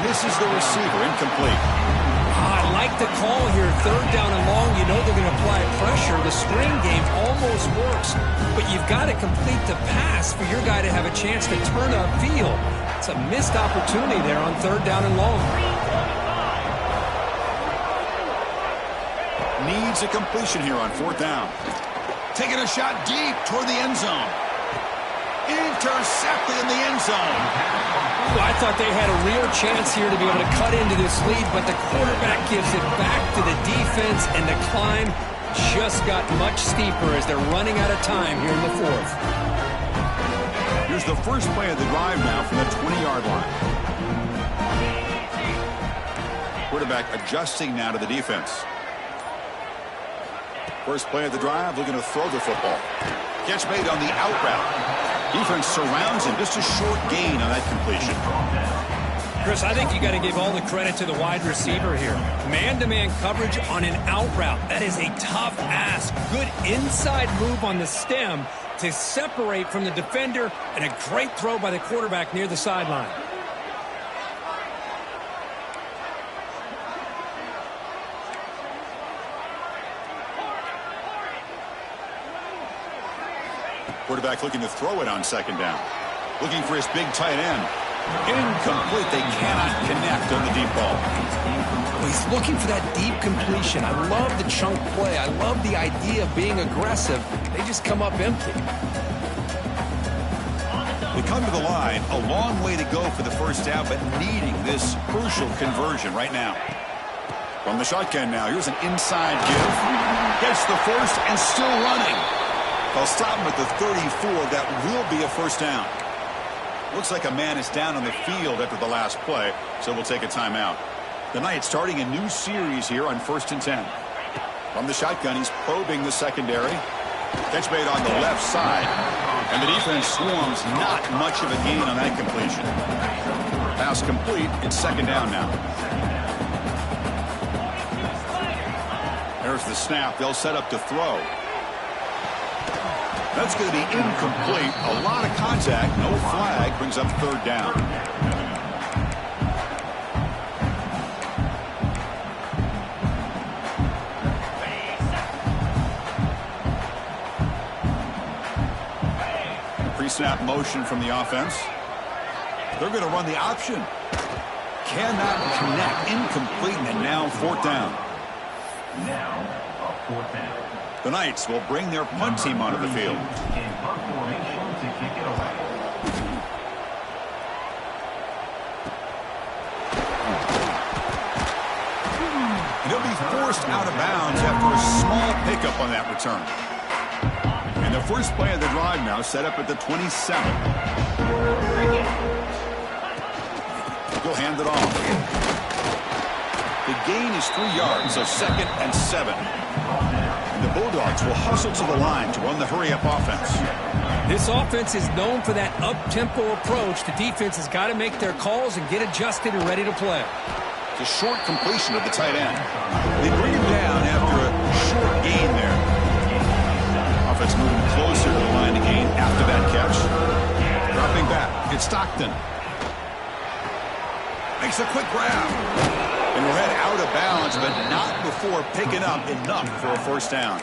Misses the receiver, incomplete. I like the call here. Third down and long, you know they're going to apply pressure. The screen game almost works, but you've got to complete the pass for your guy to have a chance to turn upfield. It's a missed opportunity there on third down and long. Needs a completion here on fourth down. Taking a shot deep toward the end zone. Intercepted in the end zone. Well, I thought they had a real chance here to be able to cut into this lead, but the quarterback gives it back to the defense, and the climb just got much steeper as they're running out of time here in the fourth. Here's the first play of the drive now from the 20-yard line. Quarterback adjusting now to the defense. First play of the drive, looking to throw the football. Catch made on the out route. Defense surrounds him. Just a short gain on that completion. Chris, I think you got to give all the credit to the wide receiver here. Man-to-man coverage on an out route. That is a tough ask. Good inside move on the stem to separate from the defender, and a great throw by the quarterback near the sideline. Quarterback looking to throw it on second down. Looking for his big tight end. Incomplete. They cannot connect on the deep ball. He's looking for that deep completion. I love the chunk play. I love the idea of being aggressive. They just come up empty. They come to the line. A long way to go for the first down, but needing this crucial conversion right now. From the shotgun now, here's an inside give. Gets the first and still running. They'll stop him at the 34. That will be a first down. Looks like a man is down on the field after the last play, so we'll take a timeout. The Knights starting a new series here on 1st and 10. From the shotgun, he's probing the secondary. Catch made on the left side. And the defense swarms. Not much of a gain on that completion. Pass complete. It's second down now. There's the snap. They'll set up to throw. That's going to be incomplete. A lot of contact. No flag. Brings up third down. Pre-snap motion from the offense. They're going to run the option. Cannot connect. Incomplete, and now fourth down. Now, a fourth down. The Knights will bring their punt team onto the field. In punt formation to kick it away. And he'll be forced out of bounds after a small pickup on that return. And the first play of the drive now set up at the 27. He'll hand it off. The gain is 3 yards, so 2nd and 7. And the Bulldogs will hustle to the line to run the hurry-up offense. This offense is known for that up-tempo approach. The defense has got to make their calls and get adjusted and ready to play. It's a short completion of the tight end. They bring him down after a short gain there. Offense moving closer to the line to gain after that catch. Dropping back. It's Stockton. Makes a quick grab. And we're head out of bounds, but not before picking up enough for a first down.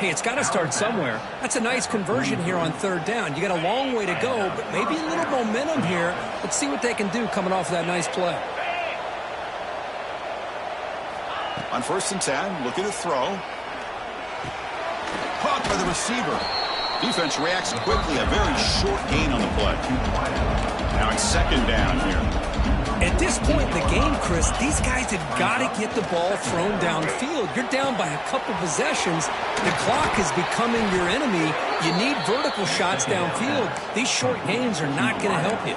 Hey, it's got to start somewhere. That's a nice conversion here on third down. You got a long way to go, but maybe a little momentum here. Let's see what they can do coming off of that nice play. On 1st and 10, looking to throw. Caught by the receiver. Defense reacts quickly. A very short gain on the play. Now it's second down here. At this point in the game, Chris, these guys have got to get the ball thrown downfield. You're down by a couple possessions. The clock is becoming your enemy. You need vertical shots downfield. These short gains are not going to help you.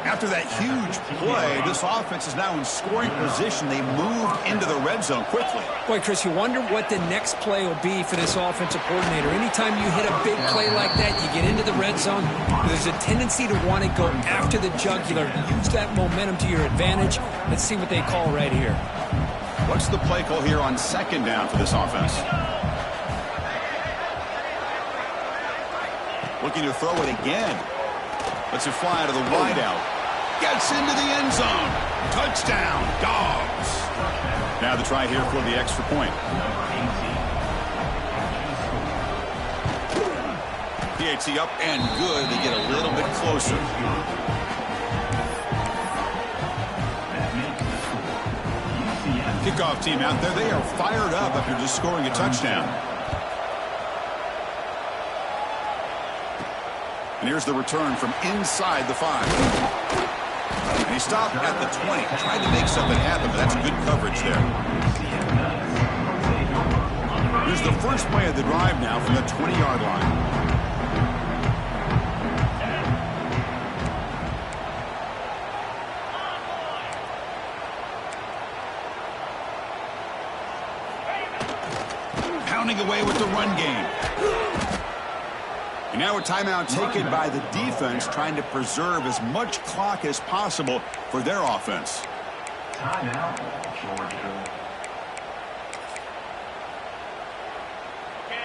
After that huge play, this offense is now in scoring position. They moved into the red zone quickly. Boy, Chris, you wonder what the next play will be for this offensive coordinator. Anytime you hit a big play like that, you get into the red zone, there's a tendency to want to go after the jugular. Use that momentum to your advantage. Let's see what they call right here. What's the play call here on second down for this offense? Looking to throw it again. Lets it fly to the wideout. Gets into the end zone. Touchdown, Dogs. Now the try here for the extra point. PAT up and good. They get a little bit closer. Kickoff team out there. They are fired up after just scoring a touchdown. And here's the return from inside the 5. And he stopped at the 20. Tried to make something happen, but that's good coverage there. Here's the first play of the drive now from the 20-yard line. Pounding away with the run game. And now a timeout taken by the defense, trying to preserve as much clock as possible for their offense. Timeout, Georgia.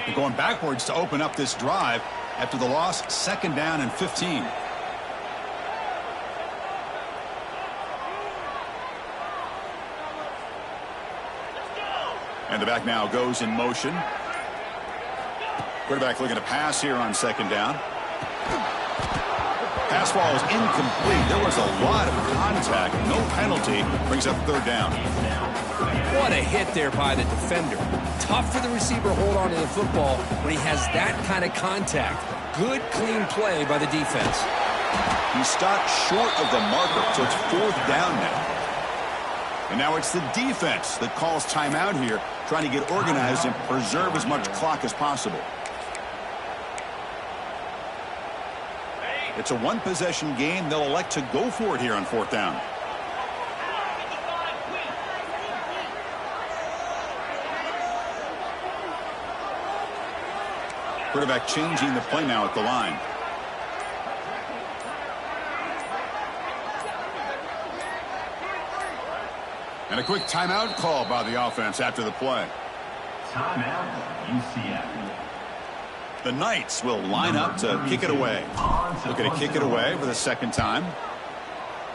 They're going backwards to open up this drive after the loss, second down and 15. And the back now goes in motion. Quarterback looking to pass here on second down. Pass ball is incomplete. There was a lot of contact. No penalty. Brings up third down. What a hit there by the defender. Tough for the receiver to hold on to the football when he has that kind of contact. Good, clean play by the defense. He stopped short of the marker, so it's fourth down now. And now it's the defense that calls timeout here, trying to get organized and preserve as much clock as possible. It's a one-possession game. They'll elect to go for it here on fourth down. Quarterback changing the play now at the line. And a quick timeout call by the offense after the play. Timeout, UCF. The Knights will line up to kick it away. Looking to kick it away for the second time.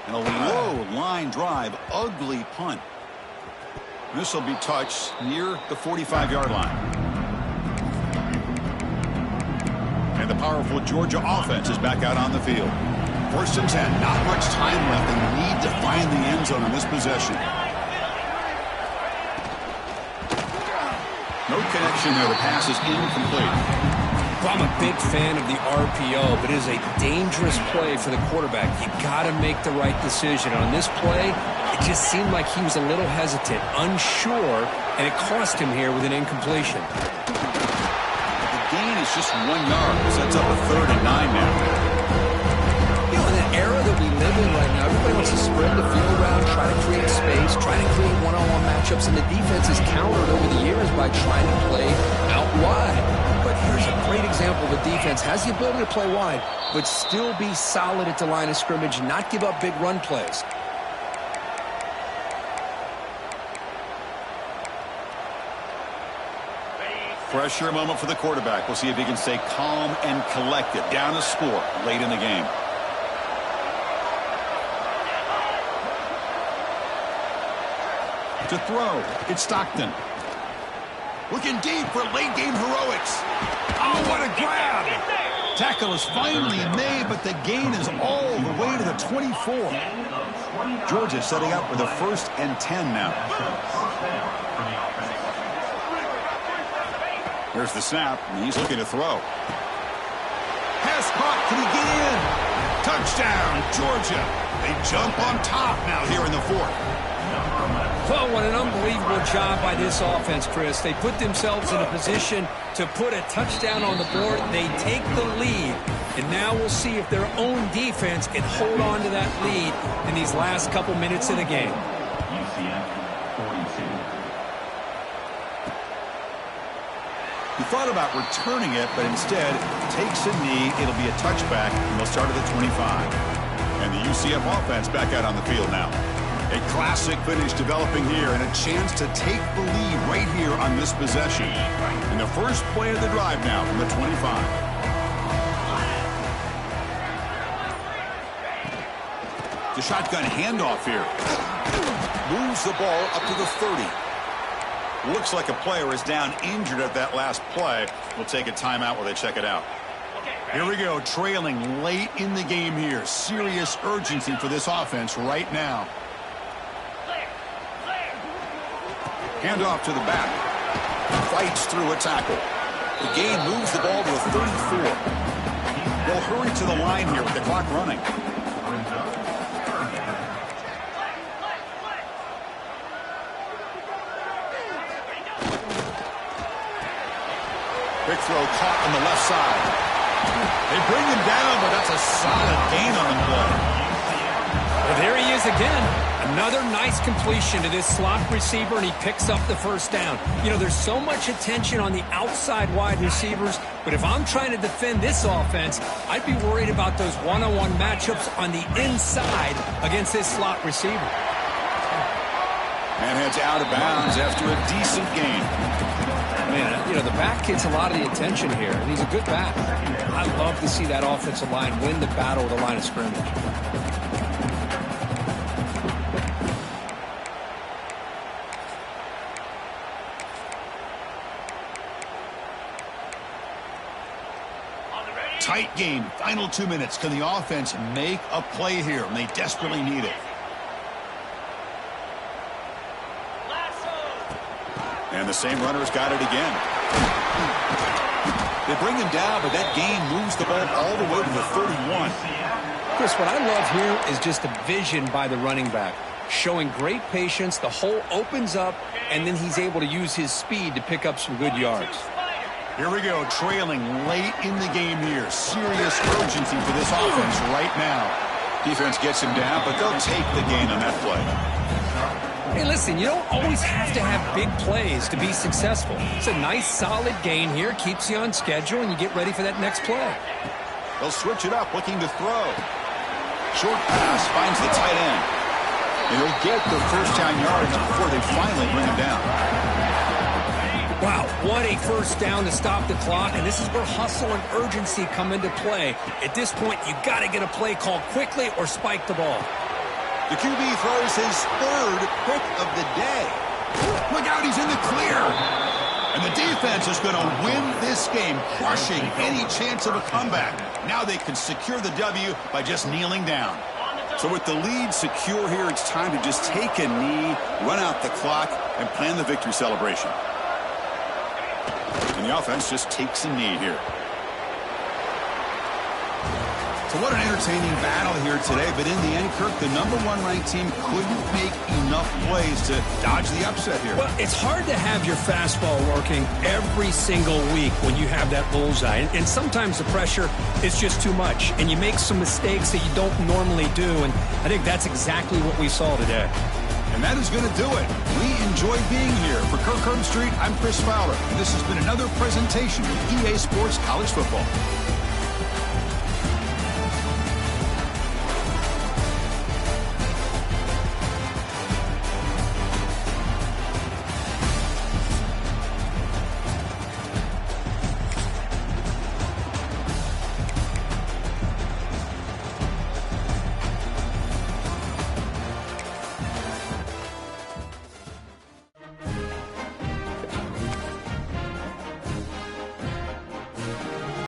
And a low line drive, ugly punt. This will be touched near the 45-yard line. And the powerful Georgia offense is back out on the field. First and 10, not much time left, and need to find the end zone in this possession. No connection there. The pass is incomplete. Well, I'm a big fan of the RPO, but it is a dangerous play for the quarterback. You got to make the right decision. On this play, it just seemed like he was a little hesitant, unsure, and it cost him here with an incompletion. The gain is just 1 yard. Sets up a third and 9 now. You know, in the era that we live in right now, everybody wants to spread the field around, try to create space, try to create one-on-one matchups, and the defense is countered over the years by trying to play out wide. But here's a great example. The defense has the ability to play wide, but still be solid at the line of scrimmage, not give up big run plays. Pressure moment for the quarterback. We'll see if he can stay calm and collected. Down a score late in the game. To throw, it's Stockton. Looking deep for late game heroics. Oh, what a grab! Tackle is finally made, but the gain is all the way to the 24. Georgia setting up with a first and 10 now. Here's the snap, and he's looking to throw. Pass caught, can he get in? Touchdown, Georgia. They jump on top now here in the fourth. Well, what an unbelievable job by this offense, Chris. They put themselves in a position to put a touchdown on the board. They take the lead, and now we'll see if their own defense can hold on to that lead in these last couple minutes of the game. UCF 42. He thought about returning it, but instead takes a knee. It'll be a touchback, and they'll start at the 25. And the UCF offense back out on the field now. A classic finish developing here, and a chance to take the lead right here on this possession. And the first play of the drive now from the 25. The shotgun handoff here. Moves the ball up to the 30. Looks like a player is down injured at that last play. We'll take a timeout while they check it out. Here we go, trailing late in the game here. Serious urgency for this offense right now. Handoff to the back. Fights through a tackle. The gain moves the ball to a 34. They'll hurry to the line here with the clock running. Big throw caught on the left side. They bring him down, but that's a solid gain on the play. Well, there he is again. Another nice completion to this slot receiver, and he picks up the first down. You know, there's so much attention on the outside wide receivers, but if I'm trying to defend this offense, I'd be worried about those one-on-one matchups on the inside against this slot receiver. And heads out of bounds after a decent gain. Man, you know, the back gets a lot of the attention here, and he's a good back. I love to see that offensive line win the battle with the line of scrimmage. Tight game, final 2 minutes. Can the offense make a play here? And they desperately need it. And the same runner's got it again. They bring him down, but that gain moves the ball all the way to the 31. Chris, what I love here is just the vision by the running back. Showing great patience, the hole opens up, and then he's able to use his speed to pick up some good yards. Here we go, trailing late in the game here. Serious urgency for this offense right now. Defense gets him down, but they'll take the gain on that play. Hey, listen, you don't always have to have big plays to be successful. It's a nice, solid gain here, keeps you on schedule, and you get ready for that next play. They'll switch it up, looking to throw. Short pass finds the tight end. And he'll get the first down yards before they finally bring him down. Wow, what a first down to stop the clock, and this is where hustle and urgency come into play. At this point, you got to get a play called quickly or spike the ball. The QB throws his third pick of the day. Look out, he's in the clear. And the defense is going to win this game, crushing any chance of a comeback. Now they can secure the W by just kneeling down. So with the lead secure here, it's time to just take a knee, run out the clock, and plan the victory celebration. And the offense just takes a knee here. So what an entertaining battle here today, but in the end, Kirk, the #1 ranked team couldn't make enough plays to dodge the upset here. Well, it's hard to have your fastball working every single week when you have that bullseye, and sometimes the pressure is just too much, and you make some mistakes that you don't normally do, and I think that's exactly what we saw today. And that is going to do it. We enjoyed being here. For Kirk Herbstreit, I'm Chris Fowler, and this has been another presentation of EA Sports College Football.